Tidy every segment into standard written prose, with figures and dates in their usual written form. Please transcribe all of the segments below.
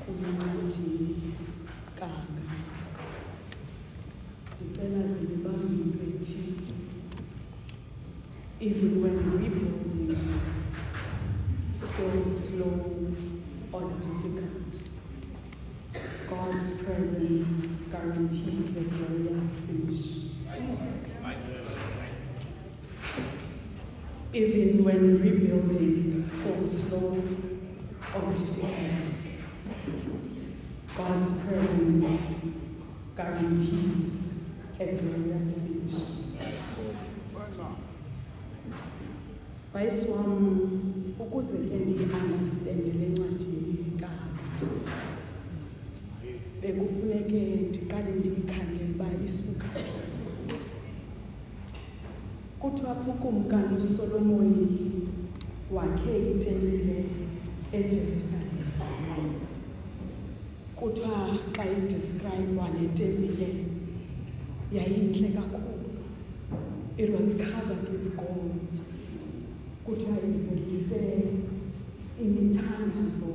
kunencwadi kaHagai. Ndicela zilibambe bethi, even when rebuilding feels slow or difficult, God's presence guarantees a glorious finish. Even when rebuilding feels slow or difficult, God's presence guarantees a glorious finish. Vice wam, ukuze ke ndi-understande le ncwadi kaHagai, bekufuneke ndiqale ndiyikhangele uba isuka. Kuthiwa ukumkani uSolomoni wakhe itempile eJerusalem. Kuthiwa xa idescribe le tempile yayintle kakhulu. It was covered with gold. Kuthiwa izilise imithandazo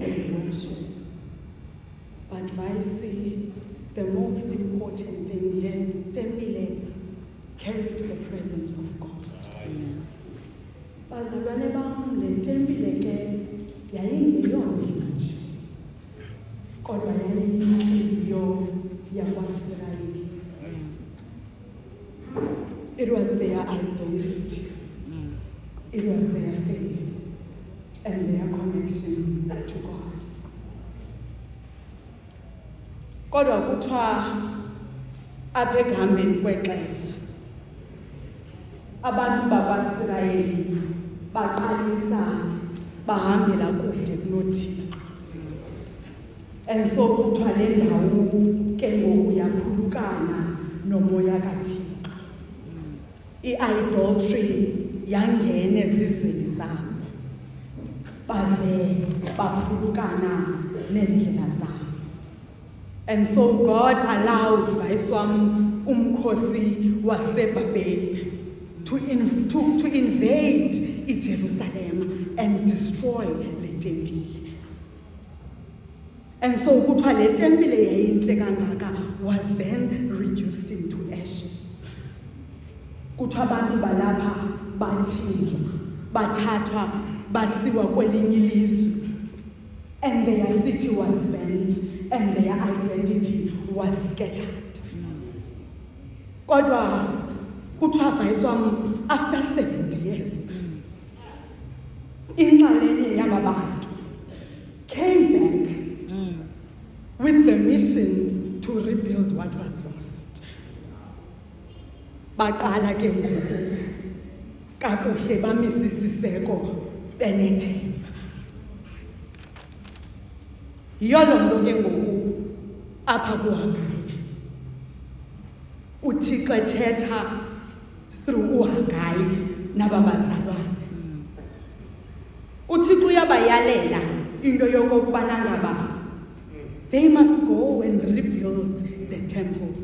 and-worship. But Vaisi, the most important thing here, tempile carried the presence of God. Bazalwane bam, le tempile ke yayingeyondlu nje, kodwa yayiyinhliziyo yakwaSirayeli. It was their identity. It was their faith and their connection to God. Kodwa kuthiwa apha ekuhambeni kwexesha, abantu bakwaSirayeli baqalisa bahambela kude kunothixo. And so kuthiwa le ndawo ke ngoku yaphulukana nomoya kaThixo. I-idolatry yangena ezizweni zabo, baze baphulukana neendlela zabo. And so God allowed Vaiswam umkhosi waseBabeli to invade Jerusalem and destroy le temple. And so kuthiwa le temple yayintle kangaka was then reduced into ashes. Kuthiwa abantu balapha bathinjwa, bathathwa, basiwa kwelinye ilizwe, and their city was burnt and their identity was scattered. Kodwa kuthiwa Vaiswam, after 70 years, inxalenye yaba bantu came back with the mission to rebuild what was lost. Baqala ke ngoku kakuhle bamisa isiseko benethemba. Yiyo loo nto ke ngoku apha kuHagai uThixo ethetha through uHagai naba bazalwane. uThixo uyabayalela into yokokubana ngaba they must go and rebuild the temple,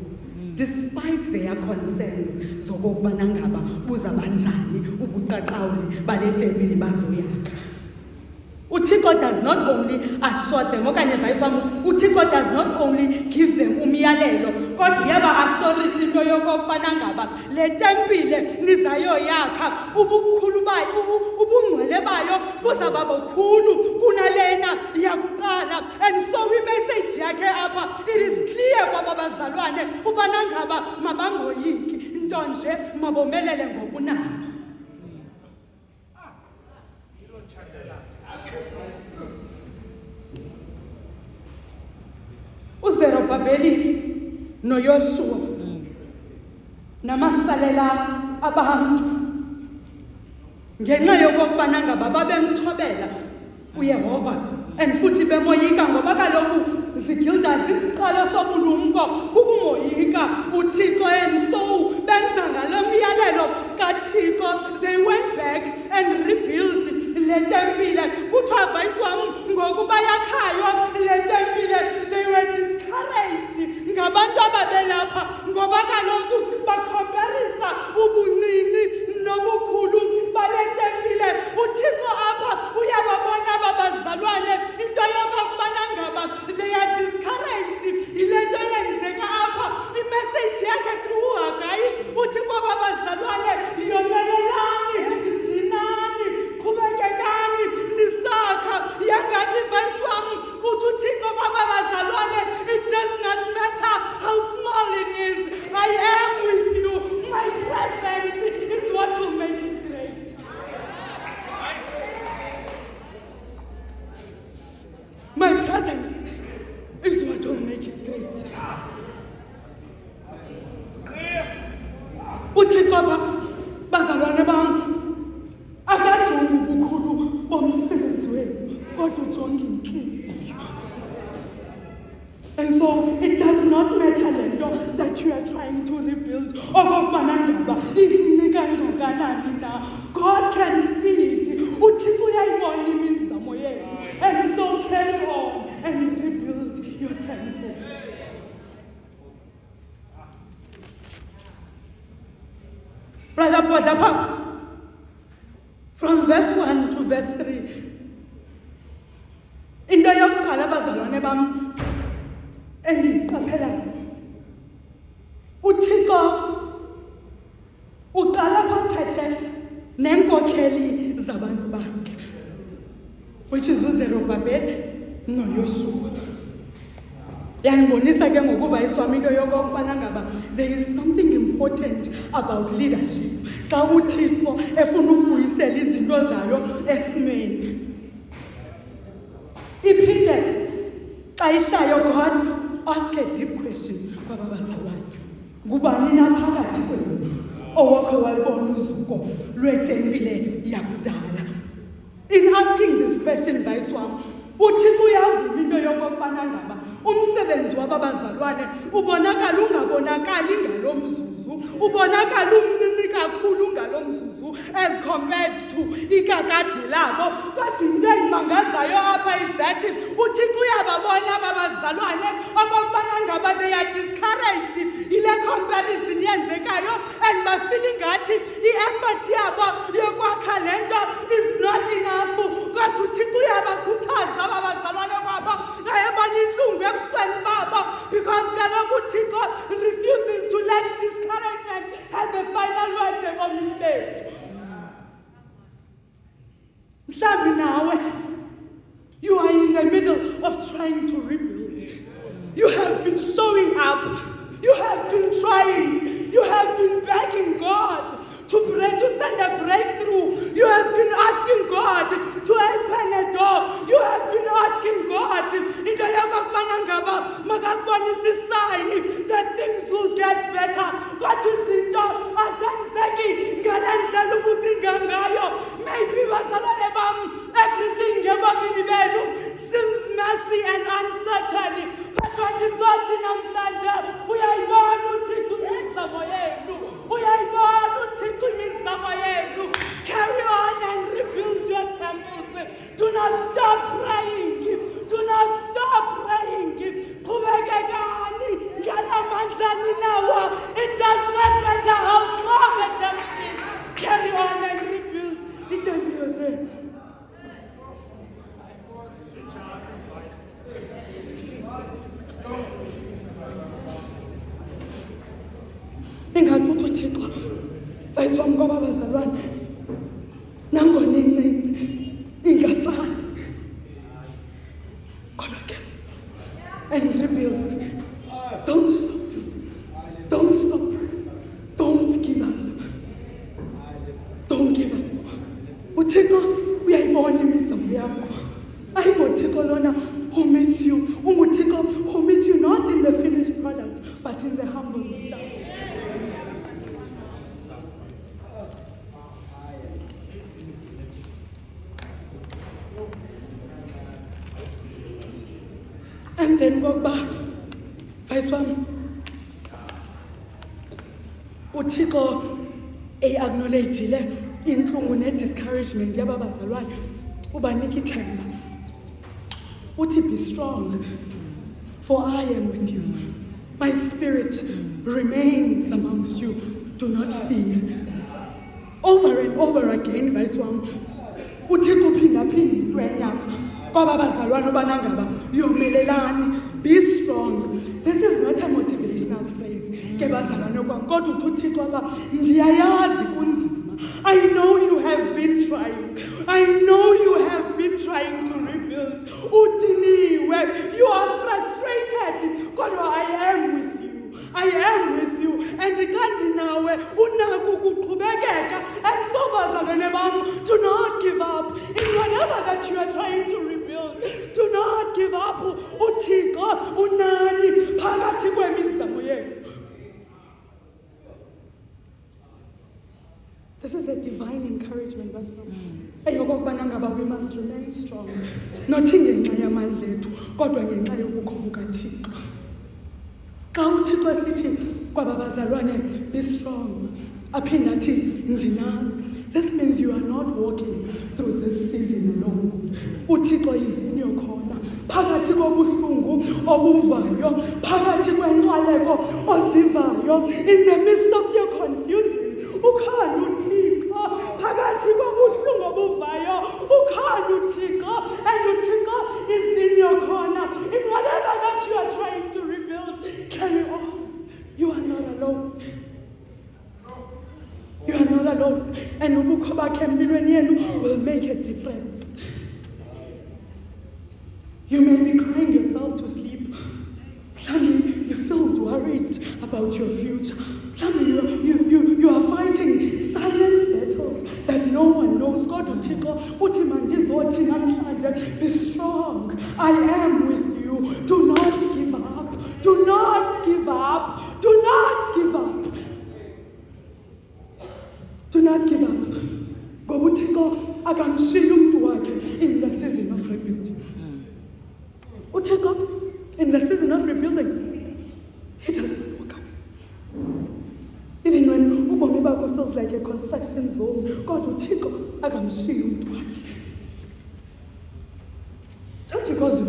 despite their concerns zokokubana ngaba buzabanjani ubuqaqawuli bale tempile bazoyakha. uThixo does not only assure them, okanye Vaiswam, uThixo does not only give them umyalelo, kodwa uyaba-assurisa into yokokubana ngaba le tempile nizayoyakha, ubukhulu bayo, ubungcwele bayo buzaba bukhulu kunalena yakuqala. And so imessage yakhe apha, it is clear kwaba bazalwane ubana ngaba mabangoyiki, nto nje mabomelele ngokunabo. uZerubabeli noYoshua namasalela abantu ngenxa yokokubana ngaba babemthobela uYehova and futhi bemoyika, ngoba kaloku zigilda zisiqalo sobulumko ukumoyika uThixo. And so benza ngalo myalelo kaThixo, they went back and rebuilt le tempile. Kuthiwa Vaiswam, ngoku bayakhayo le tempile, they were discouraged ngabantu ababelapha, ngoba kaloku bakhomparisa ubuncinci nobukhulu bale tempile. uThixo apha uyababona ababazalwane into yokokubana ngaba My presence is what will make it great. uThixo bazalwane bam akajongi ubukhulu bomsebenzi wethu kodwa ujonga inhliziyo. And so it does not matter lento that you are trying to rebuild. God can see it. And so carry on and rebuild your temple. Brother Bodapa, from verse 1 to verse 3. Into yokuqala bazalwane bam endiqaphela uThixo uqala phothethe nenkokheli zabantu bakhe, which is uZerubabel noYoshua. Yanibonisa ke ngokuvayisa wami into yokubana ngaba there is something important about leadership. Xa uThixo efuna ukubuyisela izinto zayo esimeni. Iphinde xa ihlayo God ask a deep question kwaba bazalwane. Ngubani na phakathi kwenu owakho walibona uzuko lwetempile yakudala? In asking this question, vice wami, uThixo uyavuma into yokubana ngaba umsebenzi wabazalwane ubonakala ungabonakali ngalomzuzu, ubonakala umncinci kakhulu ngalomzuzu as compared to ikakade labo. Kodwa into eyimangazayo apha is that uThixo uyababona abazalwane okubana ngaba they are discouraged ile comparison yenzekayo and bafeel ngathi i-effort yabo yokwakha lento is not enough. Kodwa uThixo uyabakhuthaza abazalwane kwabo ngayebona inhlungu ebusweni babo because kaloku uThixo refuses to let discouragement have the final word ebomini bethu. Mhlawumbi nawe you are in the middle of trying to rebuild. You have been showing up. You have been trying. You have been begging God to pray, to send a breakthrough. You have been asking God to open a door. You have been asking God that things will get better. Maybe everything seems messy and uncertain. Carry on and rebuild your temples. Do not stop praying. Do not stop praying. It does not matter how small the temple is. Carry on and rebuild the temple yourself. Ingathuthi uThixo bayiswami kwaba bazalwane nangona incinci ingafani kodwa ke and rebuild. Don't stop. Don't stop. Don't give up. Don't give up. uThixo uyayibona imizamo yakho. AyiboThixo lona who meets you. UThixo who meets you not in the finished product but in the humble start. And then Goba, vice one, uThixo acknowledge le inhlungu ne discouragement yababazalwane ubanika ithemba. Uthi be strong, for I am with you. My spirit remains amongst you. Do not fear. Over and over again, vice one, uThixo phinda into enyama. Be strong. This is not a motivational phrase. I know you have been trying. I know you have been trying to rebuild. You are frustrated. God, I am with you. I am with you. And and so do not give up in whatever that you are trying to rebuild. Do not give up. remain strong. Nothi ngenxa yamandla ethu, kodwa ngenxa yobukho bukaThixo. Xa uThixo esithi kwaba bazalwane, be strong, aphinda athi ndinani. This means you are not walking through this season alone. uThixo is in your corner. Phakathi kobuhlungu obuvayo, phakathi kwenxwaleko ozivayo, in the midst of your confusion, ukhona uThixo. Phakathi kobuhlungu obuvayo, ukhona uThixo, and uThixo is in your corner. In whatever that you are trying to rebuild, carry on. You are not alone. You are not alone. And ubukho bakhe empilweni yenu will make a difference. You may be crying yourself to sleep. Maybe you feel worried about your future. Maybe you are fighting silent battles that no one knows. God will take off. Be strong. I am with you. Do not give up. Do not give up. Do not give up. Do not give up. Ngobuthixo akamshiyi umuntu wakhe in the season of rebuilding. uThixo in the season of rebuilding, he doesn't walk away. Even when ubomi bakho feels like a construction zone, God uThixo akamshiyi umuntu wakhe. Just because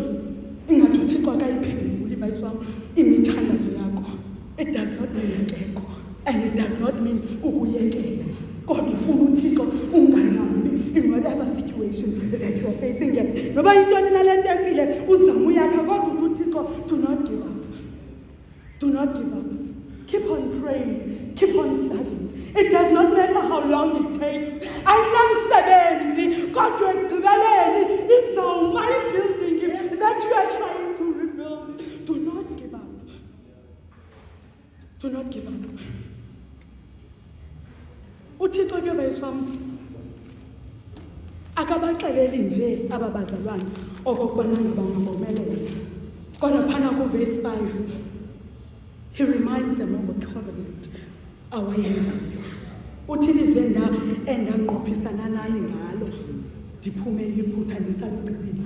ingathi uThixo akayiphenduli bayiswami imithandazo yakho, it does not mean akekho, and it does not mean ukuyekela. God ufuna uThixo unganqabi in whatever situation that you are facing. Noba intoni nalento empile uzama uyakha, kodwa uThixo, do not give up. Do not give up. Keep on praying. Keep on studying. It does not matter how long it takes. Ayinamsebenzi kodwa ekugqibeleni izawuma building that you are trying to rebuild. Do not give up. Do not give up. uThixo ke bayiswami akabaxeleli nje ababazalwane okokubana ngabangabomelele, kodwa phana kuverse 5 he reminds them of the covenant awayenzayo. Uthi lize endanqophisana nani ngalo ndiphume iphutha ndisalicebile.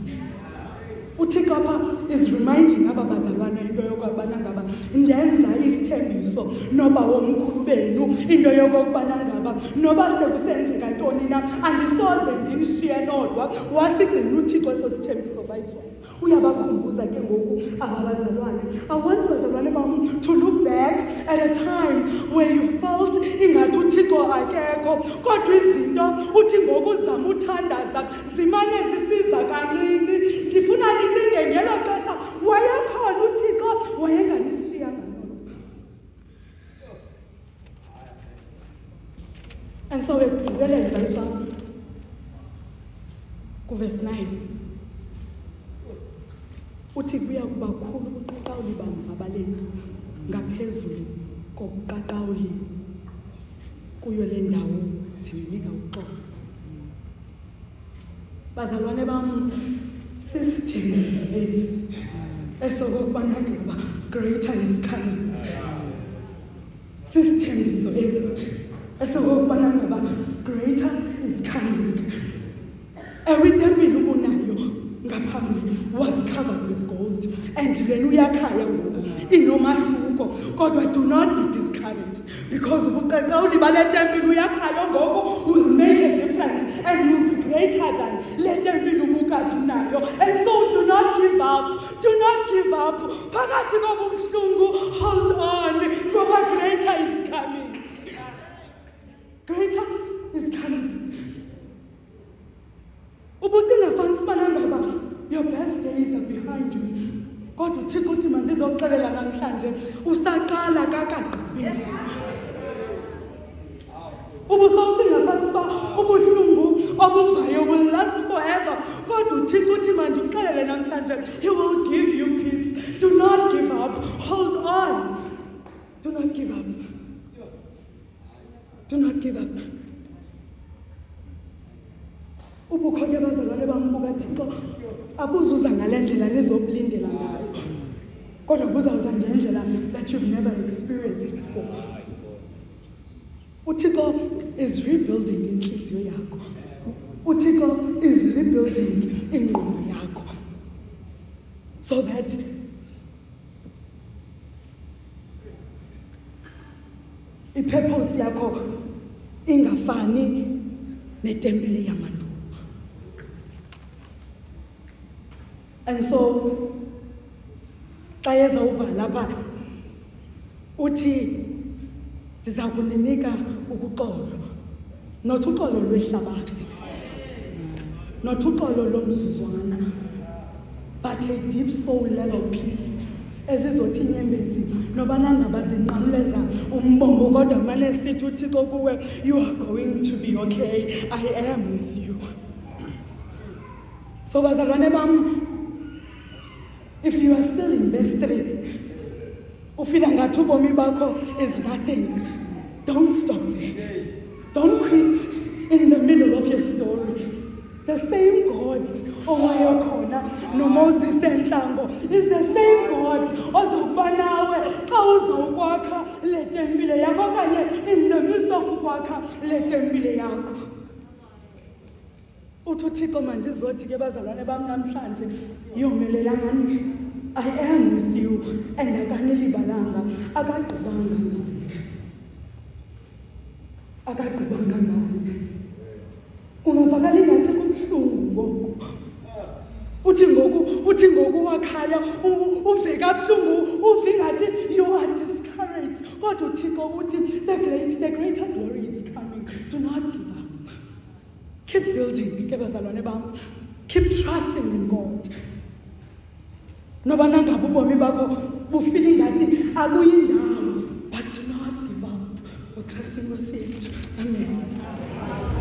uThixo apha is reminding ababazalwane into yokubana ngaba ndenza isithembiso noba womkhulu benu, into yokubana ngaba noba sekusenzeka ntoni na andisoze ndimshiye nodwa. Wasigcina uThixo eso sithembiso bayiswa. Uyabakhumbuza ke ngoku ababazalwane. I want bazalwane bam to look back at a time where you felt ingathi uThixo akekho, kodwa izinto uthi ngokuzama uthandaza zimane zisiza kancinci. Ndifuna nicinge ngelo xesha wayekhona uThixo, wayenganishiya ngaloo. And so ekugqibeleni bayiswa kuverse 9 uthi kuya kuba khulu ubuqaqawuli bamva balendlu ngaphezulu kobuqaqawuli kuyo le ndawo ndinika uxolo. Bazalwane bam, systems esokubana ngaba greater is coming. Systems esokubana ngaba greater is coming. Every temple ubunayo ngaphambili was covered with gold, and then uyakhaya ngoku inomahluko, kodwa do not be discouraged, because ubuqaqawuli bale temple uyakhaya ngoku will make a difference and will be greater than le temple ubukade unayo. And so do not give up. Do not give up. Phakathi kobuhlungu, hold on, ngoba greater is coming. Greater is coming. Your best days are behind you. God will take uthi mandizokuxelela namhlanje usaqala kakagqibile. Ubusawucinga phansi uba ubuhlungu obuvayo will last forever. God will take uthi mandikuxelele namhlanje, he will give you peace. Do not give up. Hold on. Do not give up. Do not give up. Ubukho ke bazalwane bam bukaThixo abuzuza ngale ndlela nizokulindela ngayo, kodwa buzawuza ngendlela that you've never experienced before. uThixo is rebuilding inhliziyo yakho. uThixo is rebuilding ingqondo yakho so that i-purpose yakho ingafani netempile yamandulo. And so xa ezawuva lapha uthi ndiza kuninika ukuxolo, not uxolo lwehlabathi, not uxolo lomzuzwana, but a deep soul level peace ezizothi inyembezi noba nangaba zinqamleza umbombo kodwa mane sithi uThixo kuwe, you are going to be okay, I am with you. So bazalwane bam, if you are still invested, ufila ngathi ubomi bakho is nothing, don't stop there. Don't quit in the middle of your story. The same God owayekhona noMoses eNhlango is the same God ozokuba nawe xa uzawukwakha le tempile yakho okanye in the midst of ukwakha le tempile yakho. Uthi uThixo mandizothi ke bazalwane bam namhlanje yomelelani, I am with you and akanilibalanga, akagqibanga ngani. Ungovakala ingathi kubuhlungu ngoku. Uthi ngoku wakhaya uve kabuhlungu, uve ngathi you are discouraged. Kodwa uThixo uthi the greater glory is coming. Do not give up. Keep building, ke bazalwane bam. Keep trusting in God. Noba nangabe ubomi bakho bufile ngathi akuyindawo, but do not give up. uKristu Nkosi yethu. Amen.